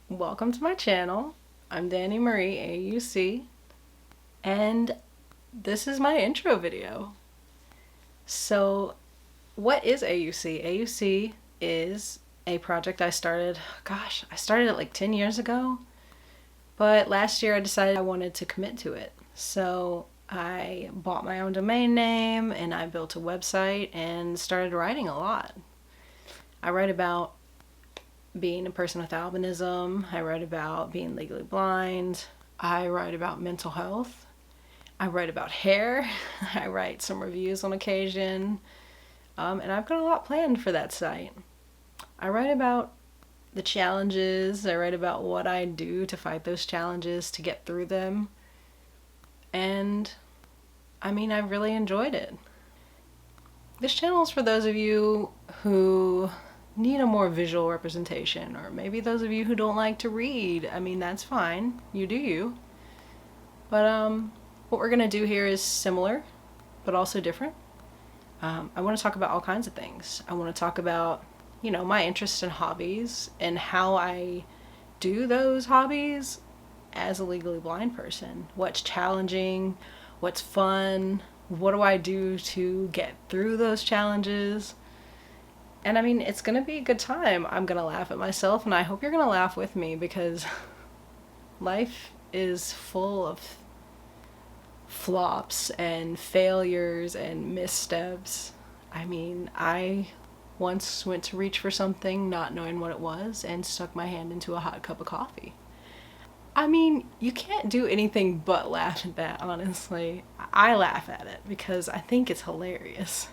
Welcome to my channel. I'm Dani Marie AUC, and this is my intro video. So, what is AUC? AUC is a project I started, I started it like 10 years ago, but last year I decided I wanted to commit to it. So, I bought my own domain name and I built a website and started writing a lot. I write about being a person with albinism. I write about being legally blind. I write about mental health. I write about hair. I write some reviews on occasion. And I've got a lot planned for that site. I write about the challenges. I write about what I do to fight those challenges, to get through them. And I really enjoyed it. This channel is for those of you who need a more visual representation, or maybe those of you who don't like to read. That's fine. You do you. But what we're gonna do here is similar, but also different. I want to talk about all kinds of things. I want to talk about, my interests and hobbies and how I do those hobbies as a legally blind person. What's challenging? What's fun? What do I do to get through those challenges? And it's gonna be a good time. I'm gonna laugh at myself, and I hope you're gonna laugh with me, because life is full of flops and failures and missteps. I once went to reach for something not knowing what it was and stuck my hand into a hot cup of coffee. You can't do anything but laugh at that, honestly. I laugh at it because I think it's hilarious.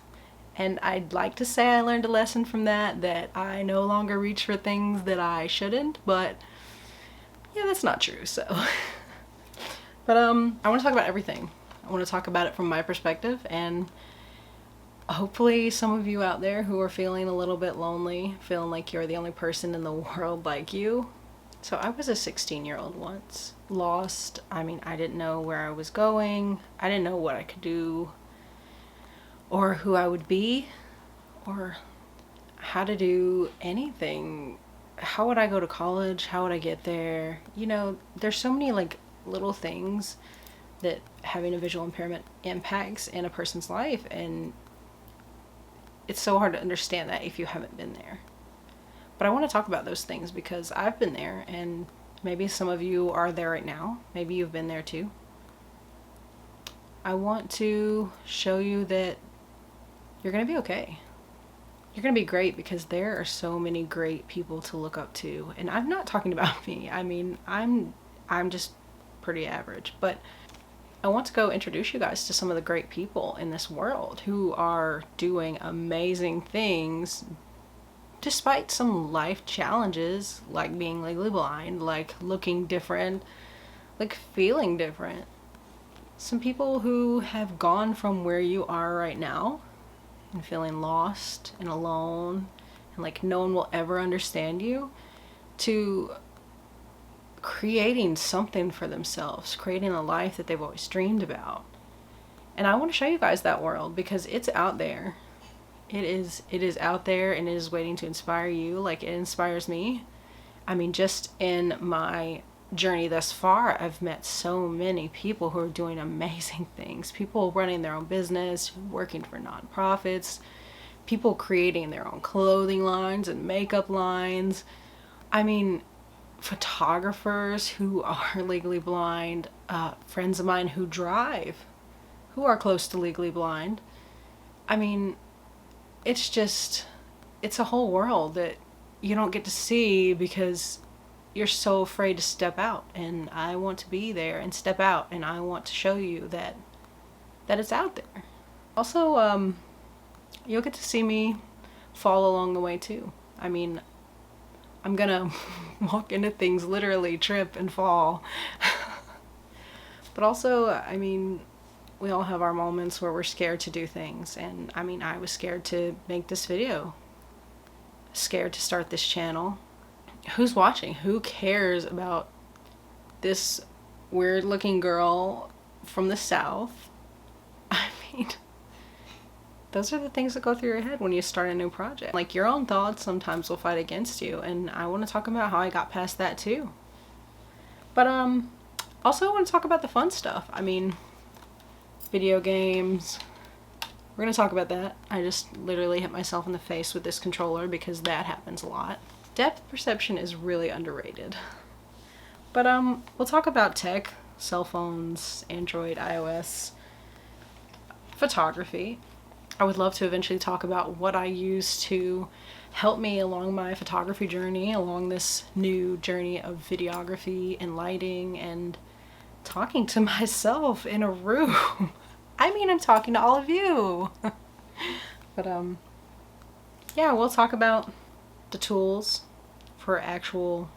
And I'd like to say I learned a lesson from that I no longer reach for things that I shouldn't, but yeah, that's not true, so. But I want to talk about everything. I want to talk about it from my perspective, and hopefully some of you out there who are feeling a little bit lonely, feeling like you're the only person in the world like you. So I was a 16-year-old once, lost. I didn't know where I was going. I didn't know what I could do, or who I would be, or how to do anything. How would I go to college? How would I get there? There's so many little things that having a visual impairment impacts in a person's life, and it's so hard to understand that if you haven't been there. But I want to talk about those things because I've been there, and maybe some of you are there right now. Maybe you've been there too. I want to show you that you're going to be okay. You're going to be great, because there are so many great people to look up to. And I'm not talking about me. I'm just pretty average. But I want to go introduce you guys to some of the great people in this world who are doing amazing things despite some life challenges, like being legally blind, like looking different, like feeling different. Some people who have gone from where you are right now and feeling lost and alone and like no one will ever understand you, to creating something for themselves, creating a life that they've always dreamed about. And I want to show you guys that world, because it's out there. It is out there, and it is waiting to inspire you like it inspires me. Just in my journey thus far, I've met so many people who are doing amazing things. People running their own business, working for nonprofits, people creating their own clothing lines and makeup lines. Photographers who are legally blind, friends of mine who drive, who are close to legally blind. It's a whole world that you don't get to see because you're so afraid to step out. And I want to be there and step out, and I want to show you that it's out there. Also, you'll get to see me fall along the way too. I'm gonna walk into things, literally trip and fall. But also, we all have our moments where we're scared to do things. And I was scared to make this video, scared to start this channel. Who's watching? Who cares about this weird looking girl from the South? those are the things that go through your head when you start a new project. Like, your own thoughts sometimes will fight against you, and I want to talk about how I got past that too. But also I want to talk about the fun stuff. I mean, video games. We're gonna talk about that. I just literally hit myself in the face with this controller because that happens a lot. Depth perception is really underrated. But we'll talk about tech, cell phones, Android, iOS, photography. I would love to eventually talk about what I use to help me along my photography journey, along this new journey of videography and lighting and talking to myself in a room. I mean, I'm talking to all of you. But yeah, we'll talk about the tools for actual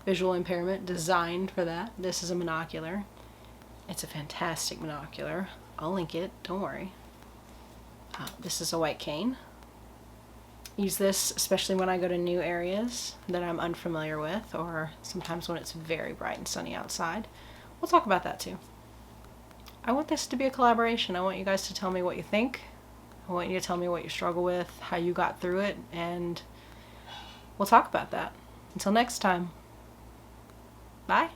visual impairment designed for that. This is a monocular. It's a fantastic monocular. I'll link it, don't worry. This is a white cane. Use this especially when I go to new areas that I'm unfamiliar with, or sometimes when it's very bright and sunny outside. We'll talk about that too. I want this to be a collaboration. I want you guys to tell me what you think. I want you to tell me what you struggle with, how you got through it, and we'll talk about that. Until next time. Bye.